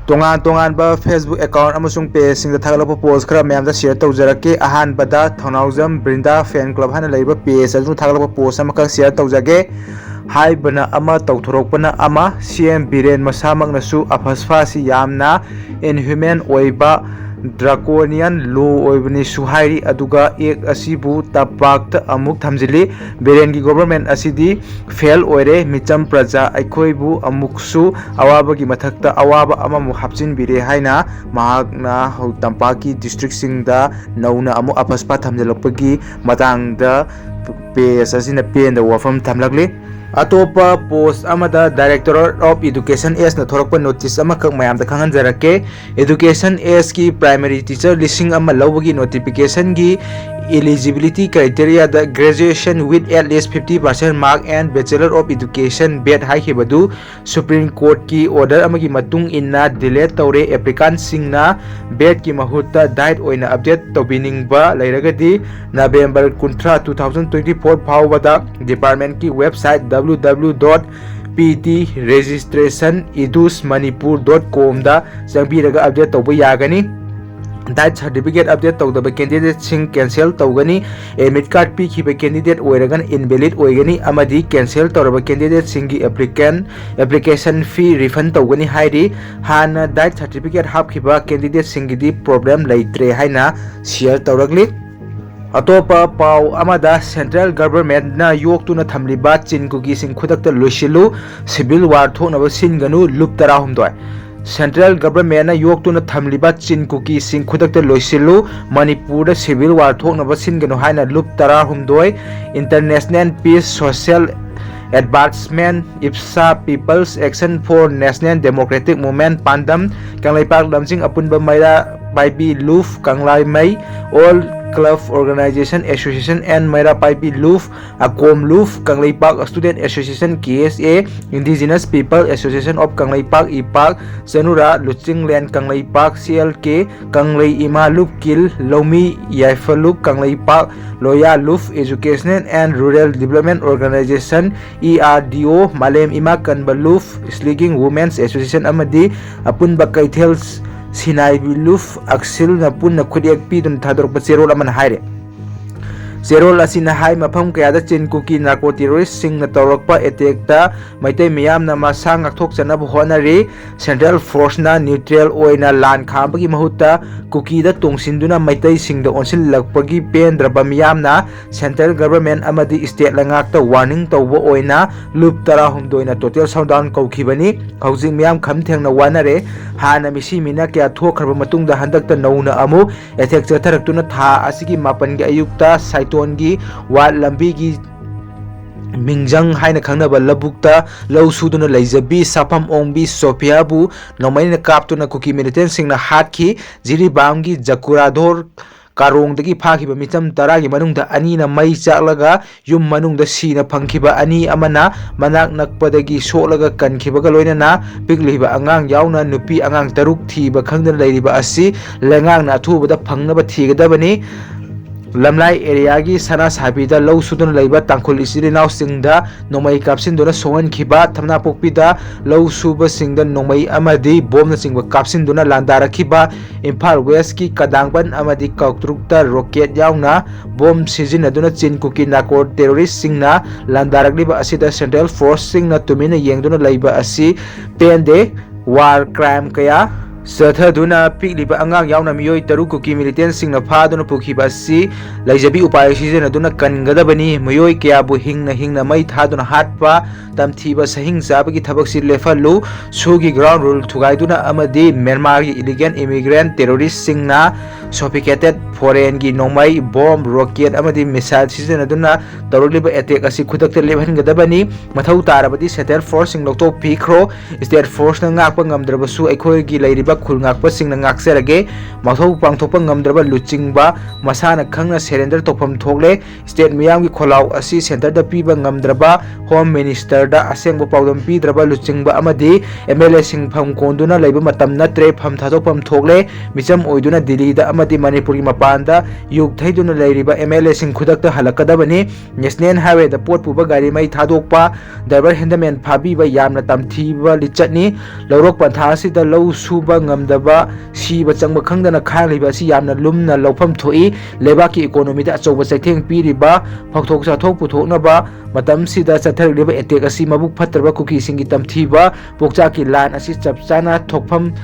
tongan Facebook account amasung page singda thagalapa post khara mayam da share tawjarake ahan bada thonaujam Brinda fan club hana leiba page aju thagalapa post amaka share tawjage hai bana ama tawthorokpana ama CM Biren masamakna su AFSPA si yamna Inhuman oiba draconian law oibani suhairi aduga ek asibu tapakta amuk thamjili Biren gi government asidi fail oire micham praja aikoibu amuksu awaba gi mathakta awaba ama mu hapjin bire haina mahakna tampaki district singda nauna amu AFSPA thamjalapagi matangda page asina pen da wafam thamlakli atopa post amada Directorate of Education S na thorakpa notice ama kak mayam da khangan jarake Education S ki primary teacher listing ama lawagi notification gi eligibility criteria the graduation with at least 50% mark and Bachelor of Education bet haikhiba du Supreme Court ki order amagi matung inna delete tawre applicant singna bet ki mahutta diet oina update tobiningba lairagadi November 30 2024 phawbada department ki website www.ptregistrationedusmanipur.com da changbiraga update tawba yagani diet certificate update tawdaba candidate sing cancel tawgani admit card pi khiba candidate oiragan invalid oigani amadi cancel tawraba candidate singi application fee refund tawgani hairi hana diet certificate hapkhiba candidate singidi problem leitre haina share tawragli atopa pau amada central government na yoktuna thamliba chinkugi sing khudakta loisilu civil war thonaba singanu loop tara humdoi Central government na yoktuna thamliba chinkuki sing khudakta loisilu Manipur civil war thoknaba singanu haina loop tara humdoi International Peace Social Advancement AFSPA People's Action for National Democratic Movement Pandam Kanglaipak Lamjing apunba maira paibi luf Kanglai all Club Organization Association and Maira Paipi Luf Akom Luf Kanglai Park Student Association KSA Indigenous People Association of Kanglai Park IPAK Sanura Luching Land Kanglai Park CLK Kanglai Ima Luf Kil Lomi Yaifalup Kanglai Park Loya Luf Educational and Rural Development Organization ERDO Malem Ima Kanba Luf Sleeping Women's Association Amadi Apun Bakaitels Sinai Luf Axil na pun na khudyak pi dun thador pa zero laman haire zero asina hai mafam kaya da chinkuki narco terrorist sing na tawrakpa attack da maitai miyam na masang akthok chanab honari central force na neutral oina lan khambagi mahutta kuki da tongsinduna maitai sing da onsil lakpagi pendraba miyam na central government amadi state langak ta warning tawba oina loop tara humdoina total shutdown kaukhibani haujing miyam khamtheng na wanare hana misi mina kya thokhraba matungda handakta nauna amu attack chatharakuna tha asigi mapan gi ayukta Tongi wat lambi gi mingjang haina khangnaba labukta law suduna leijabi sapam ongbi Sophia bu nomai na kaptuna kuki militant singna hatki jiri bamgi jakurador karong dagi phakhiba micham taragi manungda ani na mai chaklaga yum manungda sina phangkhiba ani amana manak nakpadagi solaga kankhiba ga loina na pikliba angang yauna nupi angang taruk thiba khangdana leiriba asi lengang na thubada phangnaba thigadabani Lamlai area gi sana sabida law sudun leiba tangkhul isiri naw singda nomai kapsin dona songan khiba thamna pokpida law suba singda nomai amadi bom na singba kapsin dona landara khiba Imphal West ki kadangban amadi kautrukta rocket yauna bom sizina dona chinkuki narco terrorist singna landarakliba asida central force singna tumina yengduna leiba asi pende war crime kaya Sathaduna pikliba angang yauna miyoi tarukuki militant singna phaduna pukhiba si laijabi upay season aduna kangadabani miyoi kyabu hingna mai thaduna hatpa tamthiba sahing sabagi thabak si lefalu sugi ground rule thugaiduna amadi Myanmar gi illegal immigrant terrorist singna sophisticated foreign gi nomai bomb rocket amadi missile season aduna taroliba attack asi khudakta lebhangadabani mathau tarabadi central force sing lokto pikro state force na ngakpa ngamdrabasu aikhoi gi lairiba khulngakpa singna ngakserage mathau pangthokpa ngamdraba luchingba masana khangna surrender tokpham thokle state miyam gi kholau asi center da piba ngamdraba home minister da asengba pawdam pidraba luchingba amadi MLA sing pham konduna leiba matam natre pham thadokpam thokle micham oiduna Delhi da amadi Manipur gi mapanda yuk thaiduna leiriba MLA sing khudakta halakadabani national highway da pot puba gari mai thadokpa driver handaman phabiba yamna tamthiba lichatni lorok pantha asida law suba ꯊꯣꯛꯄ ꯉꯝꯗꯕ ꯁꯤꯕ ꯆꯪꯕ ꯈꯪꯗꯅ ꯈꯥꯡꯂꯤꯕ ꯑꯁꯤ ꯌꯥꯝꯅ ꯂꯨꯝꯅ ꯂꯧꯐꯝ ꯊꯣꯛꯏ ꯂꯩꯕꯥꯛꯀꯤ ꯏꯀꯣꯅꯣꯃꯤꯗ ꯑꯆꯧꯕ ꯆꯩꯊꯦꯡ ꯄꯤꯔꯤꯕ ꯐꯧꯊꯣꯛ ꯆꯥꯊꯣꯛ ꯄꯨꯊꯣꯛꯅꯕ ꯃꯇꯝꯁꯤꯗ ꯆꯠꯊꯔꯤꯕ ꯑꯦꯇꯦꯛ ꯑꯁꯤ ꯃꯕꯨꯛ ꯐꯠꯇ꯭ꯔꯕ ꯀꯨꯀꯤꯁꯤꯡꯒꯤ ꯇꯝꯊꯤꯕ ꯄꯣꯛꯆꯥꯛꯀꯤ ꯂꯥꯟ ꯑꯁꯤ ꯆꯞ ꯆꯥꯅ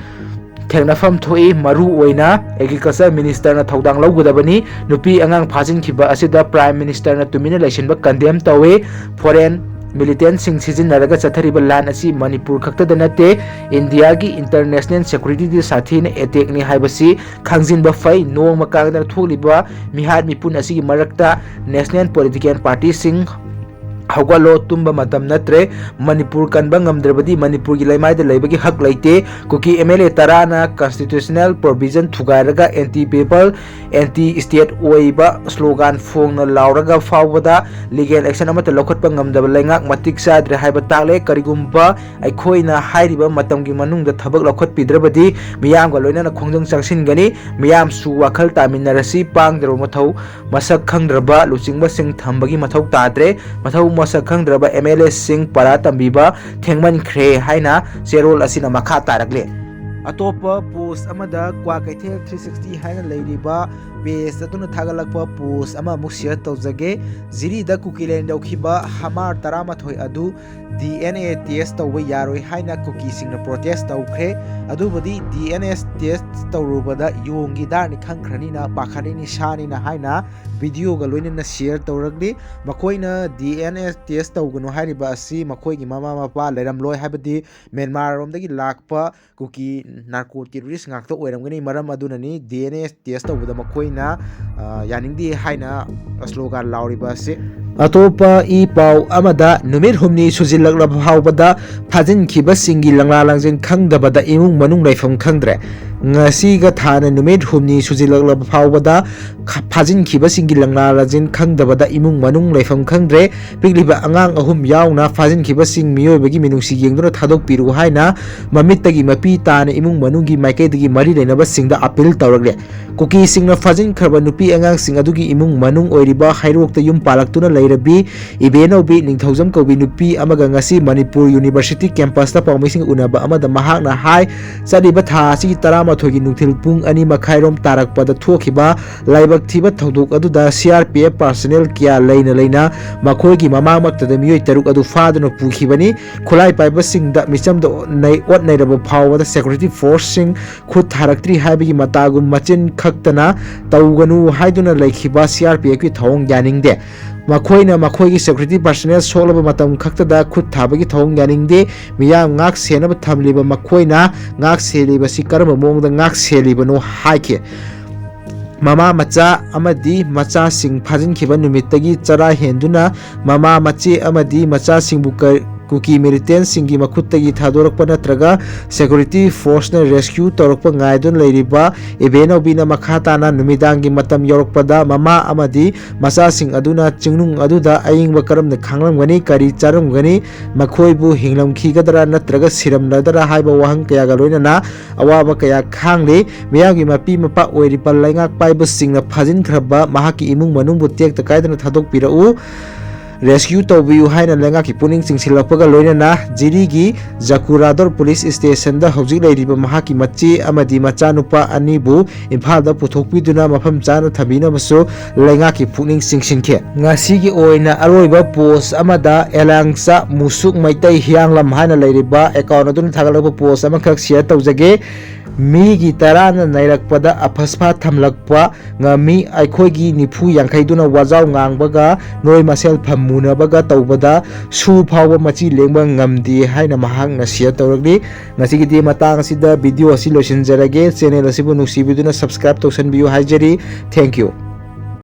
ꯊꯦꯡꯅꯐꯝ ꯊꯣꯛꯏ ꯃꯔꯨ ꯑꯣꯏꯅ ꯑꯦꯒ꯭ꯔꯤꯀꯜꯆꯔ ꯃꯤꯅꯤꯁꯇꯔꯅ ꯊꯧꯗꯥꯡ ꯂꯧꯒꯗꯕꯅꯤ ꯅꯨꯄꯤ ꯑꯉꯥꯡ ꯐꯥꯖꯤꯟꯈꯤꯕ ꯑꯁꯤꯗ ꯄ꯭ꯔꯥꯏꯝ ꯃꯤꯅꯤꯁꯇꯔꯅ ꯇꯨꯃꯤꯟꯅ ꯂꯩꯁꯤꯟꯕ ꯀꯟꯗꯦꯝ ꯇꯧꯏ ꯐꯣꯔꯦꯟ ꯃꯤꯂꯤꯇꯦꯟꯁꯤꯡ ꯁꯤꯖꯤꯟꯅꯔꯒ ꯆꯠꯊꯔꯤꯕ ꯂꯥꯟ ꯑꯁꯤ ꯃꯅꯤꯄꯨꯔ ꯈꯛꯇꯗ ꯅꯠꯇꯦ ꯏꯟꯗꯤꯌꯥꯒꯤ ꯏꯟꯇꯔꯅꯦꯁꯅꯦꯜ ꯁꯦꯀ꯭ꯌꯨꯔꯤꯇꯤꯗ ꯁꯥꯊꯤꯅ ꯑꯦꯇꯦꯛꯅꯤ ꯍꯥꯏꯕꯁꯤ ꯈꯪꯖꯤꯟꯕ ꯐꯩ ꯅꯣꯡꯃ ꯀꯥꯡꯗꯅ ꯊꯣꯛꯂꯤꯕ ꯃꯤꯍꯥꯠ ꯃꯤꯄꯨꯟ ꯑꯁꯤꯒꯤ ꯃꯔꯛꯇ ꯅꯦꯁꯅꯦꯜ ꯄꯣꯂꯤꯇꯤꯀꯦꯜ ꯄꯥꯔꯇꯤꯁꯤꯡ ꯍꯧꯒꯠꯂꯣ ꯇꯨꯝꯕ ꯃꯇꯝ ꯅꯠꯇ꯭ꯔꯦ ꯃꯅꯤꯄꯨꯔ ꯀꯟꯕ ꯉꯝꯗ꯭ꯔꯕꯗꯤ ꯃꯅꯤꯄꯨꯔꯒꯤ ꯂꯩꯃꯥꯏꯗ ꯂꯩꯕꯒꯤ ꯍꯛ ꯂꯩꯇꯦ ꯀꯨꯀꯤ MLA 10ꯅ ꯀꯟꯁꯇꯤꯇ꯭ꯌꯨꯁꯅꯦꯜ ꯄ꯭ꯔꯣꯚꯤꯖꯟ ꯊꯨꯒꯥꯏꯔꯒ ꯑꯦꯟꯇꯤ ꯄꯤꯄꯜ ꯑꯦꯟꯇꯤ ꯁ꯭ꯇꯦꯠ ꯑꯣꯏꯕ ꯁ꯭ꯂꯣꯒꯥꯟ ꯐꯣꯡꯅ ꯂꯥꯎꯔꯒ ꯐꯥꯎꯕꯗ ꯂꯤꯒꯦꯜ ꯑꯦꯛꯁꯟ ꯑꯃꯠꯇ ꯂꯧꯈꯠꯄ ꯉꯝꯗꯕ ꯂꯩꯉꯥꯛ ꯃꯇꯤꯛ ꯆꯥꯗ꯭ꯔꯦ ꯍꯥꯏꯕ ꯇꯥꯛꯂꯦ ꯀꯔꯤꯒꯨꯝꯕ ꯑꯩꯈꯣꯏꯅ ꯍꯥꯏꯔꯤꯕ ꯃꯇꯝꯒꯤ ꯃꯅꯨꯡꯗ ꯊꯕꯛ ꯂꯧꯈꯠꯄꯤꯗ꯭ꯔꯕꯗꯤ ꯃꯤꯌꯥꯝꯒ ꯂꯣꯏꯅꯅ ꯈꯣꯡꯖꯪ ꯆꯪꯁꯤꯟꯒꯅꯤ ꯃꯤꯌꯥꯝꯁꯨ ꯋꯥꯈꯜ ꯇꯥꯃꯤꯟꯅꯔꯁꯤ ꯄꯥꯡꯗ꯭ꯔꯕ ꯃꯊꯧ ꯃꯁꯛ ꯈꯪꯗ꯭ꯔꯕ ꯂꯨꯆꯤꯡꯕꯁꯤꯡ ꯊꯝꯕꯒꯤ ꯃꯊꯧ ꯇꯥꯗ꯭ꯔꯦ ꯃꯊꯧ ꯃꯁꯛ ꯈꯪꯗ꯭ꯔꯕ MLAꯁꯤꯡ ꯄꯔꯥ ꯇꯝꯕꯤꯕ ꯊꯦꯡꯃꯟꯈ꯭ꯔꯦ ꯍꯥꯏꯅ ꯆꯦꯔꯣꯜ ꯑꯁꯤꯅ ꯃꯈꯥ ꯇꯥꯔꯛꯂꯤ ꯑꯇꯣꯞꯄ ꯄꯣꯁ ꯑꯃꯗ ꯀ꯭ꯋꯥꯀꯩꯊꯦꯜ 360 ꯍꯥꯏꯅ ꯂꯩꯔꯤꯕ ꯄꯦꯖ ꯑꯗꯨꯅ ꯊꯥꯒꯠꯂꯛꯄ ꯄꯣꯁ ꯑꯃꯃꯨꯛ ꯁꯤꯌꯔ ꯇꯧꯖꯒꯦ ꯖꯤꯔꯤꯗ ꯀꯨꯀꯤꯂꯦꯟ ꯌꯧꯈꯤꯕ ꯍꯃꯥꯔ 11 ꯑꯗꯨ DNA ꯇꯦꯁ ꯇꯧꯕ ꯌꯥꯔꯣꯏ ꯍꯥꯏꯅ ꯀꯨꯀꯤꯁꯤꯡꯅ ꯄ꯭ꯔꯣꯇꯦꯁ ꯇꯧꯈ꯭ꯔꯦ ꯑꯗꯨꯕꯨꯗꯤ DNA ꯇꯦꯁ ꯇꯧꯔꯨꯕꯗ ꯌꯣꯡꯒꯤ ꯗꯥꯔꯅꯤ ꯈꯪꯈ꯭ꯔꯅꯤꯅ ꯄꯥꯈꯠꯂꯤꯅꯤ ꯁꯥꯅꯤꯅ ꯍꯥꯏꯅ ꯚꯤꯗꯤꯑꯣꯒ ꯂꯣꯏꯅꯅ ꯁꯤꯌꯔ ꯇꯧꯔꯛꯂꯤ ꯃꯈꯣꯏꯅ DNA ꯇꯦꯁ ꯇꯧꯒꯅꯨ ꯍꯥꯏꯔꯤꯕ ꯑꯁꯤ ꯃꯈꯣꯏꯒꯤ ꯃꯃꯥ ꯃꯄꯥ ꯂꯩꯔꯝꯂꯣꯏ ꯍꯥꯏꯕꯗꯤ ꯃꯦꯟꯃꯥꯔꯔꯣꯝꯗꯒꯤ ꯂꯥꯛꯄ ꯀꯨꯀꯤ ꯅꯥꯔꯀꯣ ꯇꯦꯔꯣꯔꯤꯁ ꯉꯥꯛꯇ ꯑꯣꯏꯔꯝꯒꯅꯤ ꯃꯔꯝ ꯑꯗꯨꯅꯅꯤ DNA ꯇꯦꯁ ꯇꯧꯕꯗ ꯃꯈꯣꯏꯅ ꯌꯥꯅꯤꯡꯗꯦ ꯍꯥꯏꯅ ꯁ꯭ꯂꯣꯒꯥꯟ ꯂꯥꯎꯔꯤꯕ ꯑꯁꯤ ꯑꯇꯣꯞꯄ ꯏ ꯄꯥꯎ ꯑꯃꯗ ꯅꯨꯃꯤꯠ ꯍꯨꯝꯅꯤ ꯁꯨꯖꯤꯜꯂꯛꯂꯕ ꯐꯥꯎꯕꯗ ꯐꯥꯖꯤꯟꯈꯤꯕꯁꯤꯡꯒꯤ ꯂꯪꯂꯥ ꯂꯪꯖꯤꯟ ꯈꯪꯗꯕꯗ ꯏꯃꯨꯡ ꯃꯅꯨꯡ ꯂꯩꯐꯝ ꯈꯪꯗ꯭ꯔꯦ ꯉꯁꯤꯒ ꯊꯥꯅ ꯅꯨꯃꯤꯠ ꯍꯨꯝꯅꯤ ꯁꯨꯖꯤꯜꯂꯛꯂꯕ ꯐꯥꯎꯕꯗ ꯐꯥꯖꯤꯟꯈꯤꯕꯁꯤꯡꯒꯤ ꯂꯪꯂꯥ ꯂꯪꯖꯤꯟ ꯈꯪꯗꯕꯗ ꯏꯃꯨꯡ ꯃꯅꯨꯡ ꯂꯩꯐꯝ ꯈꯪꯗ꯭ꯔꯦ ꯄꯤꯛꯂꯤꯕ ꯑꯉꯥꯡ 3 ꯌꯥꯎꯅ ꯐꯥꯖꯤꯟꯈꯤꯕꯁꯤꯡ ꯃꯤꯑꯣꯏꯕꯒꯤ ꯃꯤꯅꯨꯡꯁꯤ ꯌꯦꯡꯗꯨꯅ ꯊꯥꯗꯣꯛꯄꯤꯔꯨ ꯍꯥꯏꯅ ꯃꯃꯤꯠꯇꯒꯤ ꯃꯄꯤ ꯇꯥꯅ ꯏꯃꯨꯡ ꯃꯅꯨꯡꯒꯤ ꯃꯥꯏꯀꯩꯗꯒꯤ ꯃꯔꯤ ꯂꯩꯅꯕꯁꯤꯡꯗ ꯑꯄꯤꯜ ꯇꯧꯔꯛꯂꯦ ꯀꯨꯀꯤꯁꯤꯡꯅ ꯐꯥꯖꯤꯟꯈ꯭ꯔꯕ ꯅꯨꯄꯤ ꯑꯉꯥꯡꯁꯤꯡ ꯑꯗꯨꯒꯤ ꯏꯃꯨꯡ ꯃꯅꯨꯡ ꯑꯣꯏꯔꯤꯕ ꯍꯩꯔꯣꯛꯇ ꯌꯨꯝ ꯄꯥꯜꯂꯛꯇꯨꯅ ꯂꯩꯔꯕꯤ ꯏꯕꯦꯅꯧꯕꯤ ꯅꯤꯡꯊꯧꯖꯝ ꯀꯧꯕꯤ ꯅꯨꯄꯤ ꯑꯃꯒ ꯉꯁꯤ ꯃꯅꯤꯄꯨꯔ ꯌꯨꯅꯤꯚꯔꯁꯤꯇꯤ ꯀꯦꯝꯄꯁꯇ ꯄꯥꯎꯃꯤꯁꯤꯡ ꯎꯅꯕ ꯑꯃꯗ ꯃꯍꯥꯛꯅ ꯍꯥꯏ ꯆꯠꯂꯤꯕ ꯊꯥ ꯑꯁꯤꯒꯤ 11ꯒꯤ ꯅꯨꯡꯊꯤꯜ ꯄꯨꯡ 2:30 ꯇꯥꯔꯛꯄꯗ ꯊꯣꯛꯈꯤꯕ ꯂꯥꯏꯕꯛ ꯊꯤꯕ ꯊꯧꯗꯣꯛ ꯑꯗꯨꯗ CRPF ꯄꯥꯔꯁꯣꯅꯦꯜ ꯀꯌꯥ ꯂꯩꯅ ꯃꯈꯣꯏꯒꯤ ꯃꯃꯥꯡꯃꯛꯇꯗ ꯃꯤꯑꯣꯏ 6 ꯑꯗꯨ ꯐꯥꯗꯨꯅ ꯄꯨꯈꯤꯕꯅꯤ ꯈꯨꯠꯂꯥꯏ ꯄꯥꯏꯕꯁꯤꯡꯗ ꯃꯤꯆꯝꯗ ꯑꯣꯠ ꯅꯩꯔꯕ ꯐꯥꯎꯕꯗ ꯁꯦꯀ꯭ꯌꯨꯔꯤꯇꯤ ꯐꯣꯔꯁꯁꯤꯡ ꯈꯨꯠ ꯊꯥꯔꯛꯇ꯭ꯔꯤ ꯍꯥꯏꯕꯒꯤ ꯃꯇꯥꯒꯨꯝ ꯃꯆꯤꯟ ꯈꯛꯇꯅ ꯇꯧꯒꯅꯨ 하이두나 ꯂꯩꯈꯤꯕ CRPFꯀꯤ ꯊꯧꯑꯣꯡ ꯌꯥꯅꯤꯡꯗꯦ ꯃꯈꯣꯏꯅ ꯃꯈꯣꯏꯒꯤ ꯁꯦꯀ꯭ꯌꯨꯔꯤꯇꯤ ꯄꯔꯁꯣꯅꯦꯜ ꯁꯣꯛꯂꯕ ꯃꯇꯝ ꯈꯛꯇꯗ ꯈꯨꯠ ꯊꯥꯕꯒꯤ ꯊꯧꯑꯣꯡ ꯌꯥꯅꯤꯡꯗꯦ ꯃꯤꯌꯥꯝ ꯉꯥꯛ ꯁꯦꯟꯅꯕ ꯊꯝꯂꯤꯕ ꯃꯈꯣꯏꯅ ꯉꯥꯛ ꯁꯦꯜꯂꯤꯕꯁꯤ ꯀꯔꯝꯕ ꯃꯑꯣꯡꯗ ꯉꯥꯛ ꯁꯦꯜꯂꯤꯕꯅꯣ ꯍꯥꯏꯈꯤ ꯃꯃꯥ ꯃꯆꯥ ꯑꯃꯗꯤ ꯃꯆꯥꯁꯤꯡ ꯐꯥꯖꯤꯟꯈꯤꯕ ꯅꯨꯃꯤꯠꯇꯒꯤ ꯆꯔꯥ ꯍꯦꯟꯗꯨꯅ ꯃꯃꯥ ꯃꯆꯦ ꯑꯃꯗꯤ ꯃꯆꯥꯁꯤꯡꯕꯨ ꯀꯨꯀꯤ ꯃꯤꯂꯤꯇꯦꯟꯁꯤꯡꯒꯤ ꯃꯈꯨꯠꯇꯒꯤ ꯊꯥꯗꯣꯔꯛꯄ ꯅꯠꯇ꯭ꯔꯒ ꯁꯦꯀ꯭ꯌꯨꯔꯤꯇꯤ ꯐꯣꯔꯁꯅ ꯔꯦꯁꯀ꯭ꯌꯨ ꯇꯧꯔꯛꯄ ꯉꯥꯏꯗꯨꯅ ꯂꯩꯔꯤꯕ ꯏꯕꯦꯅꯧꯕꯤꯅ ꯃꯈꯥ ꯇꯥꯅ ꯅꯨꯃꯤꯗꯥꯡꯒꯤ ꯃꯇꯝ ꯌꯧꯔꯛꯄꯗ ꯃꯃꯥ ꯑꯃꯗꯤ ꯃꯆꯥꯁꯤꯡ ꯑꯗꯨꯅ ꯆꯤꯡꯅꯨꯡ ꯑꯗꯨꯗ ꯑꯏꯪꯕ ꯀꯔꯝꯅ ꯈꯥꯡꯂꯝꯒꯅꯤ ꯀꯔꯤ ꯆꯥꯔꯝꯒꯅꯤ ꯃꯈꯣꯏꯕꯨ ꯍꯤꯡꯂꯝꯈꯤꯒꯗ꯭ꯔꯥ ꯅꯠꯇ꯭ꯔꯒ ꯁꯤꯔꯝꯂꯗ꯭ꯔꯥ ꯍꯥꯏꯕ ꯋꯥꯍꯪ ꯀꯌꯥꯒ ꯂꯣꯏꯅꯅ ꯑꯋꯥꯕ ꯀꯌꯥ ꯈꯥꯡꯂꯤ ꯃꯤꯌꯥꯝꯒꯤ ꯃꯄꯤ ꯃꯄꯥ ꯑꯣꯏꯔꯤꯕ ꯂꯩꯉꯥꯛ ꯄꯥꯏꯕꯁꯤꯡꯅ ꯐꯥꯖꯤꯟꯈ꯭ꯔꯕ ꯃꯍꯥꯛꯀꯤ ꯏꯃꯨꯡ ꯃꯅꯨꯡꯕꯨ ꯇꯦꯛꯇ ꯀꯥꯏꯗꯅ ꯊꯥꯗꯣꯛꯄꯤꯔꯛꯎ ꯔꯦꯁꯀ꯭ꯌꯨ ꯇꯧꯕꯤꯌꯨ ꯍꯥꯏꯅ ꯂꯩꯉꯥꯛꯀꯤ ꯄꯨꯛꯅꯤꯡ ꯆꯤꯡꯁꯤꯜꯂꯛꯄꯒ ꯂꯣꯏꯅꯅ ꯖꯤꯔꯤꯒꯤ ꯖꯀꯨꯔꯥꯗꯣꯔ ꯄꯨꯂꯤꯁ ꯁ꯭ꯇꯦꯁꯟꯗ ꯍꯧꯖꯤꯛ ꯂꯩꯔꯤꯕ ꯃꯍꯥꯛꯀꯤ ꯃꯆꯦ ꯑꯃꯗꯤ ꯃꯆꯥꯅꯨꯄꯥ ꯑꯅꯤꯕꯨ ꯏꯝꯐꯥꯜꯗ ꯄꯨꯊꯣꯛꯄꯤꯗꯨꯅ ꯃꯐꯝ ꯆꯥꯅ ꯊꯝꯕꯤꯅꯕꯁꯨ ꯂꯩꯉꯥꯛꯀꯤ ꯄꯨꯛꯅꯤꯡ ꯆꯤꯡꯁꯤꯟꯈꯤ ꯉꯁꯤꯒꯤ ꯑꯣꯏꯅ ꯑꯔꯣꯏꯕ ꯄꯣꯁ ꯑꯃꯗ ꯑꯦꯂꯥꯡꯆꯥ ꯃꯨꯁꯨꯛ ꯃꯩꯇꯩ ꯍꯤꯌꯥꯡꯂꯝ ꯍꯥꯏꯅ ꯂꯩꯔꯤꯕ ꯑꯦꯀꯥꯎꯟ ꯑꯗꯨꯅ ꯊꯥꯒꯠꯂꯛꯄ ꯄꯣꯁ ꯑꯃꯈꯛ ꯁꯤꯌꯔ ꯇꯧꯖꯒꯦ ꯃꯤꯒꯤ 10ꯅ ꯅꯩꯔꯛꯄꯗ ꯑꯐꯁꯐꯥ ꯊꯝꯂꯛꯄ ꯉꯝꯃꯤ ꯑꯩꯈꯣꯏꯒꯤ ꯅꯤꯐꯨ ꯌꯥꯡꯈꯩꯗꯨꯅ ꯋꯥꯖꯥꯎ ꯉꯥꯡꯕꯒ ꯅꯣꯏ ꯃꯁꯦꯜ ꯐꯝꯃꯨꯅꯕꯒ ꯇꯧꯕꯗ ꯁꯨ ꯐꯥꯎꯕ ꯃꯆꯤ ꯂꯦꯡꯕ ꯉꯝꯗꯦ ꯍꯥꯏꯅ ꯃꯍꯥꯛꯅ ꯁꯤꯌꯔ ꯇꯧꯔꯛꯂꯤ ꯉꯁꯤꯒꯤꯗꯤ ꯃꯇꯥꯡ ꯑꯁꯤꯗ ꯚꯤꯗꯤꯑꯣ ꯑꯁꯤ ꯂꯣꯏꯁꯤꯟꯖꯔꯒꯦ ꯆꯦꯅꯦꯜ ꯑꯁꯤꯕꯨ ꯅꯨꯡꯁꯤꯕꯤꯗꯨꯅ ꯁꯕꯁꯀ꯭ꯔꯥꯏꯕ ꯇꯧꯁꯟꯕꯤꯌꯨ ꯍꯥꯏꯖꯔꯤ ꯊꯦꯡꯛ ꯌꯨ